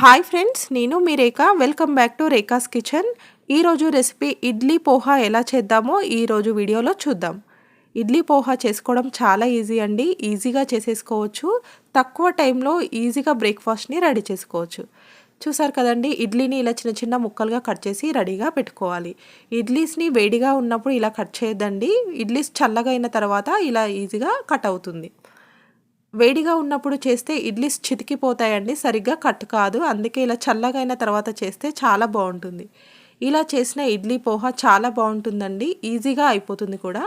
Hi friends, నేను మీ Rekha. Welcome back to Rekha's kitchen. ఈరోజు రెసిపీ ఇడ్లీ పోహా ఎలా చేద్దామో ఈరోజు వీడియోలో చూద్దాం. ఇడ్లీ పోహా చేసుకోవడం చాలా ఈజీ అండి. ఈజీగా చేసేసుకోవచ్చు. తక్కువ టైంలో ఈజీగా బ్రేక్ఫాస్ట్ని రెడీ చేసుకోవచ్చు. చూసారు కదండి, ఇడ్లీని ఇలా చిన్న చిన్న ముక్కలుగా కట్ చేసి రెడీగా పెట్టుకోవాలి. ఇడ్లీస్ని వేడిగా ఉన్నప్పుడు ఇలా కట్ చేయొద్దండి. ఇడ్లీస్ చల్లగా అయిన తర్వాత ఇలా ఈజీగా కట్ అవుతుంది. వేడిగా ఉన్నప్పుడు చేస్తే ఇడ్లీస్ చితికిపోతాయండి, సరిగ్గా కట్ కాదు. అందుకే ఇలా చల్లగా అయిన తర్వాత చేస్తే చాలా బాగుంటుంది. ఇలా చేసిన ఇడ్లీ పోహా చాలా బాగుంటుందండి, ఈజీగా అయిపోతుంది కూడా.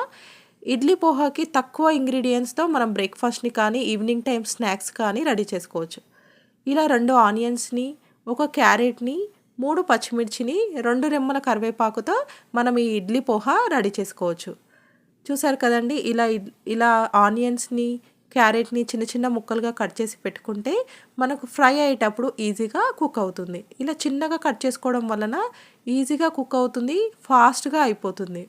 ఇడ్లీ పోహాకి తక్కువ ఇంగ్రీడియంట్స్తో మనం బ్రేక్ఫాస్ట్ని కానీ ఈవినింగ్ టైం స్నాక్స్ కానీ రెడీ చేసుకోవచ్చు. ఇలా 2 ఆనియన్స్ని, ఒక క్యారెట్ని, 3 పచ్చిమిర్చిని, 2 రెమ్మల కరివేపాకుతో మనం ఈ ఇడ్లీ పోహా రెడీ చేసుకోవచ్చు. చూసారు కదండి, ఇలా ఆనియన్స్ని, క్యారెట్ని చిన్న చిన్న ముక్కలుగా కట్ చేసి పెట్టుకుంటే మనకు ఫ్రై అయ్యేటప్పుడు ఈజీగా కుక్ అవుతుంది. ఇలా చిన్నగా కట్ చేసుకోవడం వలన ఈజీగా కుక్ అవుతుంది, ఫాస్ట్గా అయిపోతుంది.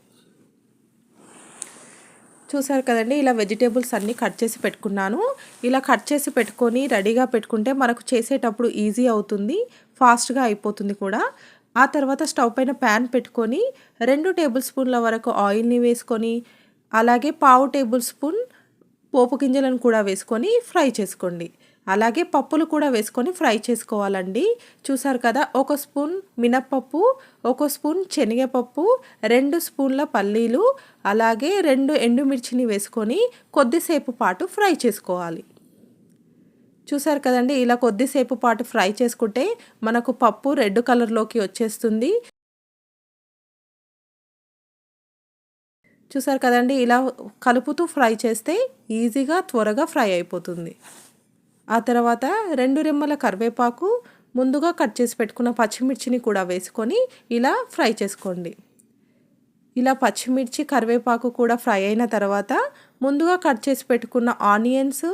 చూసారు కదండి, ఇలా వెజిటేబుల్స్ అన్నీ కట్ చేసి పెట్టుకున్నాను. ఇలా కట్ చేసి పెట్టుకొని రెడీగా పెట్టుకుంటే మనకు చేసేటప్పుడు ఈజీ అవుతుంది, ఫాస్ట్గా అయిపోతుంది కూడా. ఆ తర్వాత స్టవ్ పైన ప్యాన్ పెట్టుకొని 2 టేబుల్ స్పూన్ల వరకు ఆయిల్ని వేసుకొని, అలాగే 1/2 టేబుల్ స్పూన్ పోపు గింజలను కూడా వేసుకొని ఫ్రై చేసుకోండి. అలాగే పప్పులు కూడా వేసుకొని ఫ్రై చేసుకోవాలండి. చూసారు కదా, 1 స్పూన్ మినప్పప్పు, 1 స్పూన్ శనగపప్పు, 2 స్పూన్ల పల్లీలు, అలాగే 2 ఎండుమిర్చిని వేసుకొని కొద్దిసేపు పాటు ఫ్రై చేసుకోవాలి. చూసారు కదండి, ఇలా కొద్దిసేపు పాటు ఫ్రై చేసుకుంటే మనకు పప్పు రెడ్ కలర్లోకి వచ్చేస్తుంది. చూసారు కదండి, ఇలా కలుపుతూ ఫ్రై చేస్తే ఈజీగా త్వరగా ఫ్రై అయిపోతుంది. ఆ తర్వాత 2 రెమ్మల కరివేపాకు, ముందుగా కట్ చేసి పెట్టుకున్న పచ్చిమిర్చిని కూడా వేసుకొని ఇలా ఫ్రై చేసుకోండి. ఇలా పచ్చిమిర్చి, కరివేపాకు కూడా ఫ్రై అయిన తర్వాత ముందుగా కట్ చేసి పెట్టుకున్న ఆనియన్స్,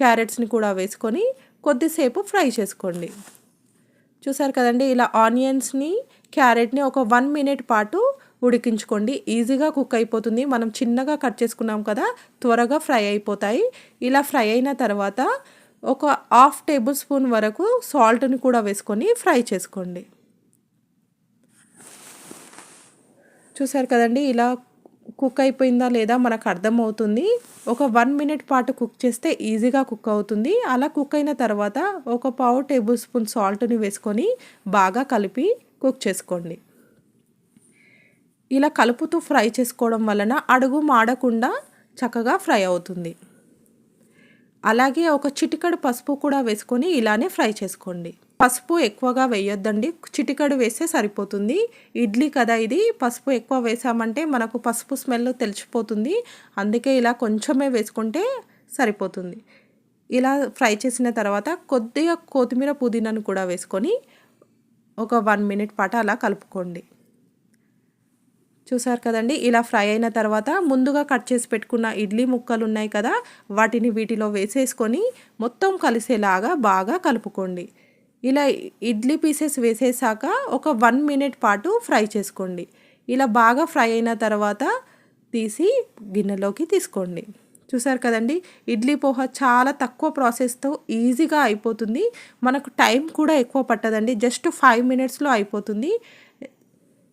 క్యారెట్స్ని కూడా వేసుకొని కొద్దిసేపు ఫ్రై చేసుకోండి. చూసారు కదండి, ఇలా ఆనియన్స్ని, క్యారెట్ని ఒక 1 మినిట్ పాటు ఉడికించుకోండి. ఈజీగా కుక్ అయిపోతుంది. మనం చిన్నగా కట్ చేసుకున్నాం కదా, త్వరగా ఫ్రై అయిపోతాయి. ఇలా ఫ్రై అయిన తర్వాత ఒక 1/2 టేబుల్ స్పూన్ వరకు సాల్ట్ని కూడా వేసుకొని ఫ్రై చేసుకోండి. చూసారు కదండి, ఇలా కుక్ అయిపోయిందా లేదా మనకు అర్థమవుతుంది. ఒక 1 మినిట్ పాటు కుక్ చేస్తే ఈజీగా కుక్ అవుతుంది. అలా కుక్ అయిన తర్వాత ఒక 1/2 టేబుల్ స్పూన్ సాల్ట్ని వేసుకొని బాగా కలిపి కుక్ చేసుకోండి. ఇలా కలుపుతూ ఫ్రై చేసుకోవడం వలన అడుగు మాడకుండా చక్కగా ఫ్రై అవుతుంది. అలాగే ఒక చిటికెడు పసుపు కూడా వేసుకొని ఇలానే ఫ్రై చేసుకోండి. పసుపు ఎక్కువగా వేయొద్దండి, చిటికెడు వేస్తే సరిపోతుంది. ఇడ్లీ కదా ఇది, పసుపు ఎక్కువ వేసామంటే మనకు పసుపు స్మెల్ తెలిసిపోతుంది. అందుకే ఇలా కొంచెమే వేసుకుంటే సరిపోతుంది. ఇలా ఫ్రై చేసిన తర్వాత కొద్దిగా కొత్తిమీర, పుదీనాను కూడా వేసుకొని ఒక 1 మినిట్ పాటు అలా కలుపుకోండి. చూసారు కదండి, ఇలా ఫ్రై అయిన తర్వాత ముందుగా కట్ చేసి పెట్టుకున్న ఇడ్లీ ముక్కలు ఉన్నాయి కదా, వాటిని వీటిలో వేసేసుకొని మొత్తం కలిసేలాగా బాగా కలుపుకోండి. ఇలా ఇడ్లీ పీసెస్ వేసేసాక ఒక 1 మినిట్ పాటు ఫ్రై చేసుకోండి. ఇలా బాగా ఫ్రై అయిన తర్వాత తీసి గిన్నెలోకి తీసుకోండి. చూసారు కదండి, ఇడ్లీ పోహా చాలా తక్కువ ప్రాసెస్తో ఈజీగా అయిపోతుంది. మనకు టైం కూడా ఎక్కువ పట్టదండి, జస్ట్ 5 మినిట్స్లో అయిపోతుంది.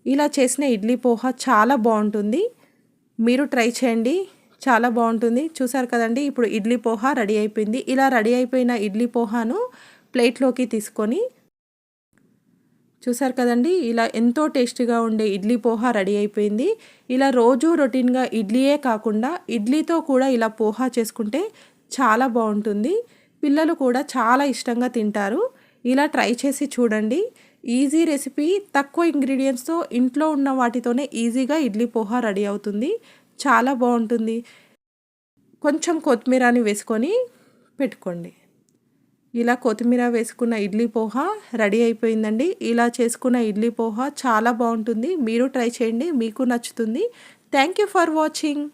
ఇలా చేసిన ఇడ్లీ పోహా చాలా బాగుంటుంది. మీరు ట్రై చేయండి, చాలా బాగుంటుంది. చూసారు కదండి, ఇప్పుడు ఇడ్లీ పోహా రెడీ అయిపోయింది. ఇలా రెడీ అయిపోయిన ఇడ్లీ పోహాను ప్లేట్లోకి తీసుకొని, చూసారు కదండి, ఇలా ఎంతో టేస్టీగా ఉండే ఇడ్లీ పోహా రెడీ అయిపోయింది. ఇలా రోజు రొటీన్గా ఇడ్లీయే కాకుండా ఇడ్లీతో కూడా ఇలా పోహా చేసుకుంటే చాలా బాగుంటుంది. పిల్లలు కూడా చాలా ఇష్టంగా తింటారు. ఇలా ట్రై చేసి చూడండి. ఈజీ రెసిపీ, తక్కువ ఇంగ్రీడియంట్స్తో ఇంట్లో ఉన్న వాటితోనే ఈజీగా ఇడ్లీ పోహా రెడీ అవుతుంది. చాలా బాగుంటుంది. కొంచెం కొత్తిమీరని వేసుకొని పెట్టుకోండి. ఇలా కొత్తిమీర వేసుకున్న ఇడ్లీ పోహా రెడీ అయిపోయిందండి. ఇలా చేసుకున్న ఇడ్లీ పోహా చాలా బాగుంటుంది. మీరు ట్రై చేయండి, మీకు నచ్చుతుంది. Thank you for watching.